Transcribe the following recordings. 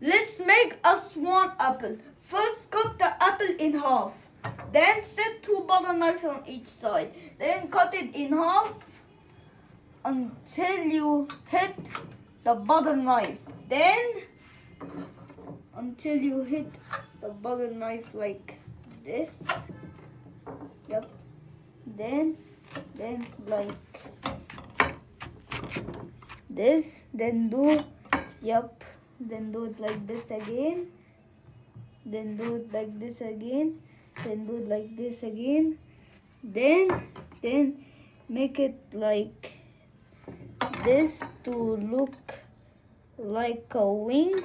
Let's make a swan apple. First, cut the apple in half. Then set two butter knives on each side. Then cut it in half until you hit the butter knife. Then until you hit the butter knife like this. Yep. Then like this. Then do Then do it like this again. Then do it like this again. Then do it like this again. Then make it like this to look like a wing.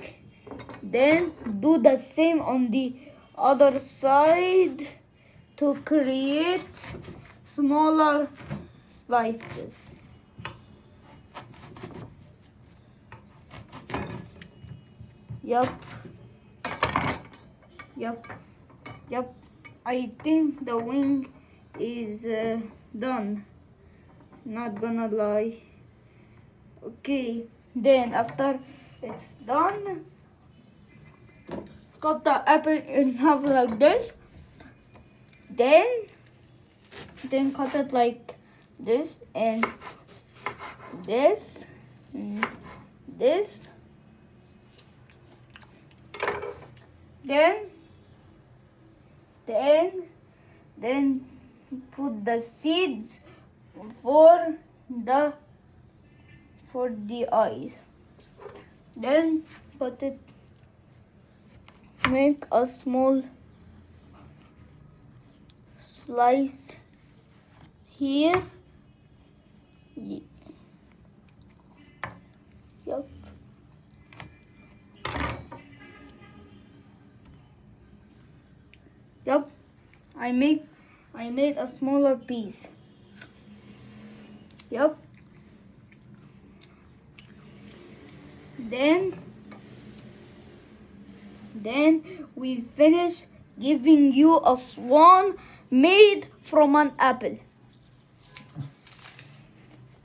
Then do the same on the other side to create smaller slices. Yup. I think the wing is done. Not gonna lie. Okay, then after it's done, cut the apple in half like this. Then cut it like this and this and this. Then put the seeds for the eyes. Then make a small slice here. Yup. I made a smaller piece. Yup. Then we finish giving you a swan made from an apple.